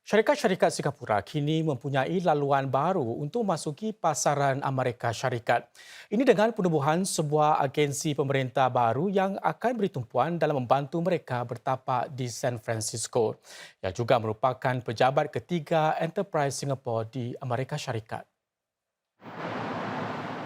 Syarikat-syarikat Singapura kini mempunyai laluan baru untuk memasuki pasaran Amerika Syarikat. Ini dengan penubuhan sebuah agensi pemerintah baru yang akan beri tumpuan dalam membantu mereka bertapak di San Francisco, yang juga merupakan pejabat ketiga Enterprise Singapore di Amerika Syarikat.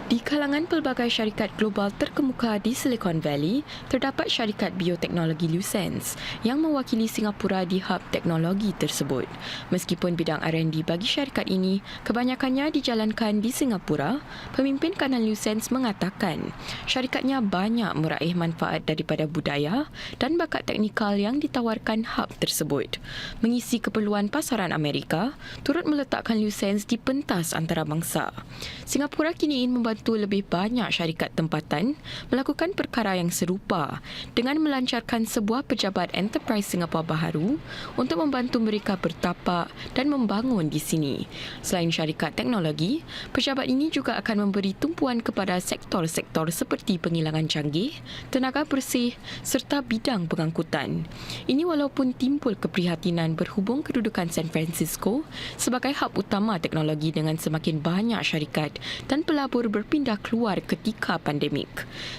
Di kalangan pelbagai syarikat global terkemuka di Silicon Valley, terdapat syarikat bioteknologi Lucence yang mewakili Singapura di hub teknologi tersebut. Meskipun bidang R&D bagi syarikat ini kebanyakannya dijalankan di Singapura, pemimpin kanan Lucence mengatakan syarikatnya banyak meraih manfaat daripada budaya dan bakat teknikal yang ditawarkan hub tersebut. Mengisi keperluan pasaran Amerika, turut meletakkan Lucence di pentas antarabangsa. Singapura kini ingin membantu lebih banyak syarikat tempatan melakukan perkara yang serupa dengan melancarkan sebuah pejabat Enterprise Singapore baharu untuk membantu mereka bertapak dan membangun di sini. Selain syarikat teknologi, pejabat ini juga akan memberi tumpuan kepada sektor-sektor seperti pengilangan canggih, tenaga bersih serta bidang pengangkutan. Ini walaupun timbul keprihatinan berhubung kedudukan San Francisco sebagai hub utama teknologi dengan semakin banyak syarikat dan pelabur berpindah keluar ketika pandemik.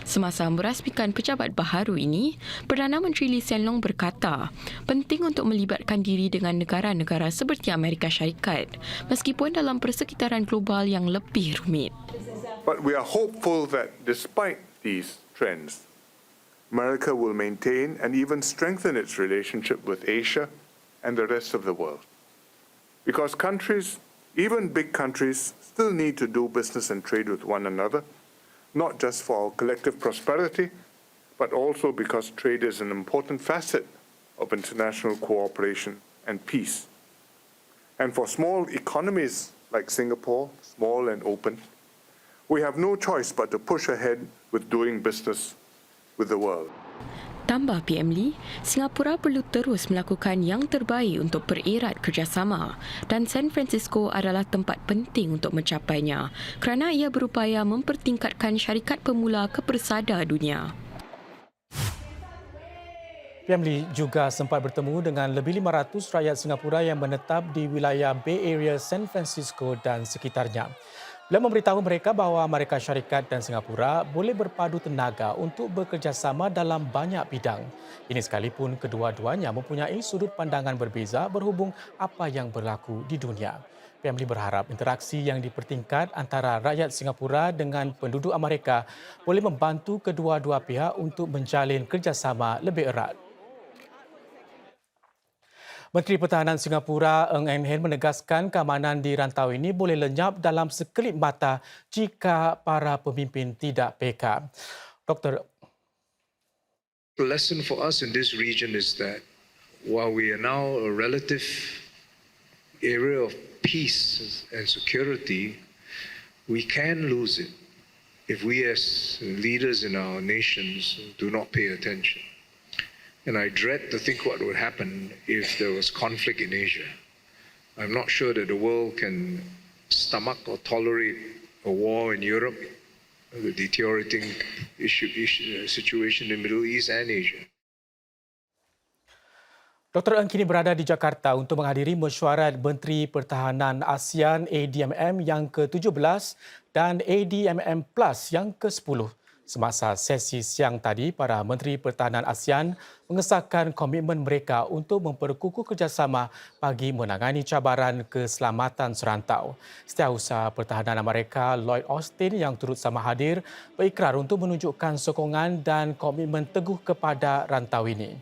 Semasa merasmikan pejabat baharu ini, Perdana Menteri Lee Hsien Loong berkata, penting untuk melibatkan diri dengan negara-negara seperti Amerika Syarikat, meskipun dalam persekitaran global yang lebih rumit. But we are hopeful that despite these trends, America will maintain and even strengthen its relationship with Asia and the rest of the world. Because countries, even big countries, still need to do business and trade with one another, not just for our collective prosperity, but also because trade is an important facet of international cooperation and peace. And for small economies like Singapore, small and open, we have no choice but to push ahead with doing business with the world. Tambah PM Lee, Singapura perlu terus melakukan yang terbaik untuk bererat kerjasama dan San Francisco adalah tempat penting untuk mencapainya kerana ia berupaya mempertingkatkan syarikat pemula ke persada dunia. PM Lee juga sempat bertemu dengan lebih 500 rakyat Singapura yang menetap di wilayah Bay Area San Francisco dan sekitarnya. Beliau memberitahu mereka bahawa Amerika Syarikat dan Singapura boleh berpadu tenaga untuk bekerjasama dalam banyak bidang. Ini sekalipun kedua-duanya mempunyai sudut pandangan berbeza berhubung apa yang berlaku di dunia. PM Lee berharap interaksi yang dipertingkat antara rakyat Singapura dengan penduduk Amerika boleh membantu kedua-dua pihak untuk menjalin kerjasama lebih erat. Menteri Pertahanan Singapura Ng Eng Hen menegaskan keamanan di rantau ini boleh lenyap dalam sekelip mata jika para pemimpin tidak peka. Dr. The lesson for us in this region is that while we are now a relative area of peace and security, we can lose it if we as leaders in our nations do not pay attention. And I dread to think what would happen if there was conflict in Asia. I'm not sure that the world can stomach or tolerate a war in Europe, the deteriorating situation in the Middle East and Asia. Dr. Ng kini berada di Jakarta untuk menghadiri mesyuarat Menteri Pertahanan ASEAN ADMM yang ke-17 dan ADMM Plus yang ke-10. Semasa sesi siang tadi, para Menteri Pertahanan ASEAN mengesahkan komitmen mereka untuk memperkukuh kerjasama bagi menangani cabaran keselamatan serantau. Setiausaha Pertahanan Amerika Lloyd Austin yang turut sama hadir berikrar untuk menunjukkan sokongan dan komitmen teguh kepada rantau ini.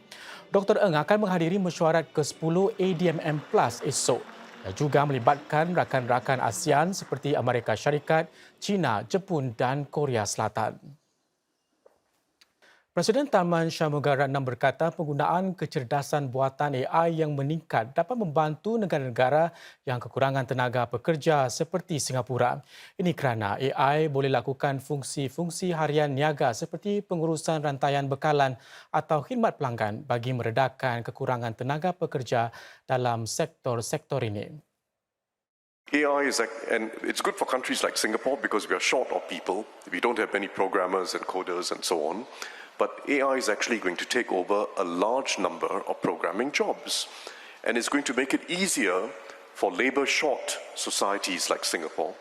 Dr. Ng akan menghadiri mesyuarat ke-10 ADMM Plus esok yang juga melibatkan rakan-rakan ASEAN seperti Amerika Syarikat, China, Jepun dan Korea Selatan. Presiden Tharman Shanmugaratnam berkata penggunaan kecerdasan buatan AI yang meningkat dapat membantu negara-negara yang kekurangan tenaga pekerja seperti Singapura. Ini kerana AI boleh lakukan fungsi-fungsi harian niaga seperti pengurusan rantaian bekalan atau khidmat pelanggan bagi meredakan kekurangan tenaga pekerja dalam sektor-sektor ini. AI and it's good for countries like Singapore because we are short of people. We don't have many programmers and coders and so on. But AI is actually going to take over a large number of programming jobs. and it's going to make it easier for labour-short societies like Singapore.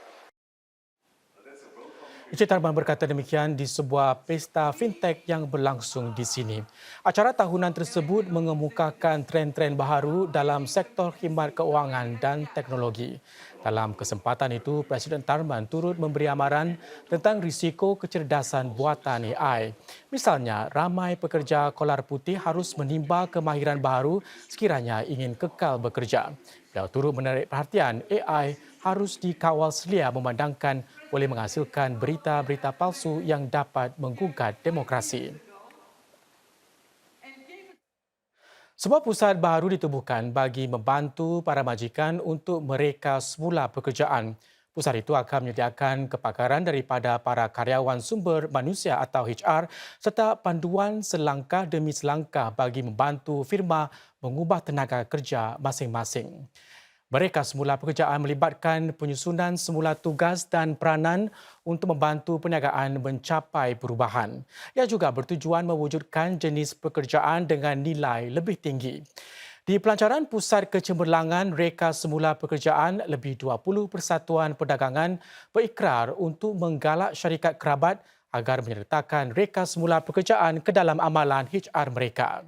Encik Tarman berkata demikian di sebuah pesta fintech yang berlangsung di sini. Acara tahunan tersebut mengemukakan tren-tren baharu dalam sektor khidmat keuangan dan teknologi. Dalam kesempatan itu, Presiden Tarman turut memberi amaran tentang risiko kecerdasan buatan AI. Misalnya, ramai pekerja kolar putih harus menimba kemahiran baharu sekiranya ingin kekal bekerja. Beliau turut menarik perhatian AI harus dikawal selia memandangkan boleh menghasilkan berita-berita palsu yang dapat menggugat demokrasi. Sebuah pusat baru ditubuhkan bagi membantu para majikan untuk mereka semula pekerjaan. Pusat itu akan menyediakan kepakaran daripada para karyawan sumber manusia atau HR serta panduan selangkah demi selangkah bagi membantu firma mengubah tenaga kerja masing-masing. Mereka semula pekerjaan melibatkan penyusunan semula tugas dan peranan untuk membantu perniagaan mencapai perubahan. Ia juga bertujuan mewujudkan jenis pekerjaan dengan nilai lebih tinggi. Di pelancaran Pusat Kecemerlangan Reka Semula Pekerjaan, lebih 20 persatuan perdagangan berikrar untuk menggalak syarikat kerabat agar menyertakan reka semula pekerjaan ke dalam amalan HR mereka.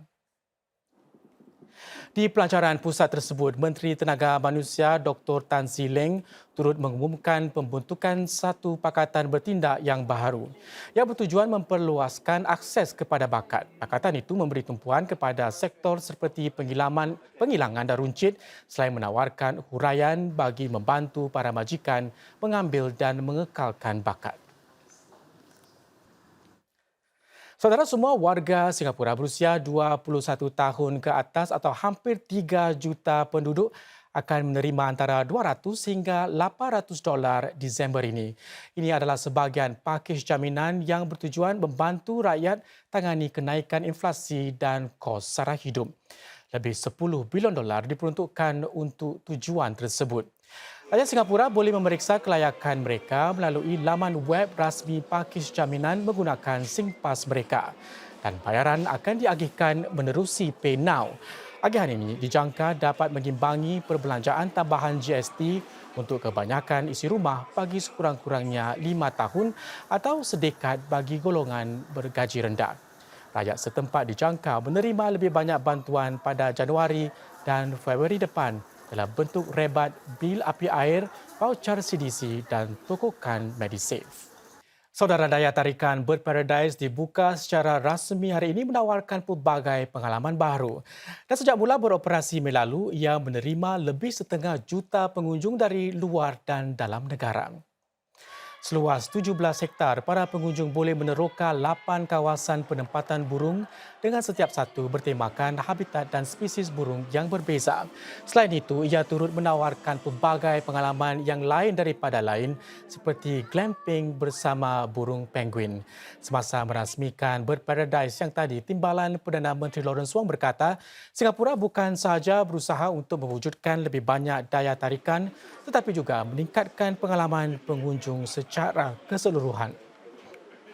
Di pelancaran pusat tersebut, Menteri Tenaga Manusia Dr. Tan See Leng turut mengumumkan pembentukan satu pakatan bertindak yang baharu. Ia bertujuan memperluaskan akses kepada bakat. Pakatan itu memberi tumpuan kepada sektor seperti penghilangan dan runcit selain menawarkan huraian bagi membantu para majikan mengambil dan mengekalkan bakat. Saudara, semua warga Singapura berusia 21 tahun ke atas atau hampir 3 juta penduduk akan menerima antara 200 hingga 800 dolar Disember ini. Ini adalah sebahagian pakej jaminan yang bertujuan membantu rakyat tangani kenaikan inflasi dan kos sara hidup. Lebih 10 bilion dolar diperuntukkan untuk tujuan tersebut. Rakyat Singapura boleh memeriksa kelayakan mereka melalui laman web rasmi pakej jaminan menggunakan SingPass mereka dan bayaran akan diagihkan menerusi PayNow. Agihan ini dijangka dapat mengimbangi perbelanjaan tambahan GST untuk kebanyakan isi rumah bagi sekurang-kurangnya 5 tahun atau sedekad bagi golongan bergaji rendah. Rakyat setempat dijangka menerima lebih banyak bantuan pada Januari dan Februari depan dalam bentuk rebat bil api air, voucher CDC dan tokokan MediSave. Saudara, daya tarikan Bird Paradise dibuka secara rasmi hari ini menawarkan pelbagai pengalaman baru. Dan sejak mula beroperasi Mei lalu, ia menerima lebih 1,5 juta pengunjung dari luar dan dalam negara. Seluas 17 hektar, para pengunjung boleh meneroka 8 kawasan penempatan burung dengan setiap satu bertemakan habitat dan spesies burung yang berbeza. Selain itu, ia turut menawarkan pelbagai pengalaman yang lain daripada lain seperti glamping bersama burung penguin. Semasa merasmikan Bird Paradise yang tadi, Timbalan Perdana Menteri Lawrence Wong berkata, Singapura bukan sahaja berusaha untuk mewujudkan lebih banyak daya tarikan tetapi juga meningkatkan pengalaman pengunjung secara keseluruhan.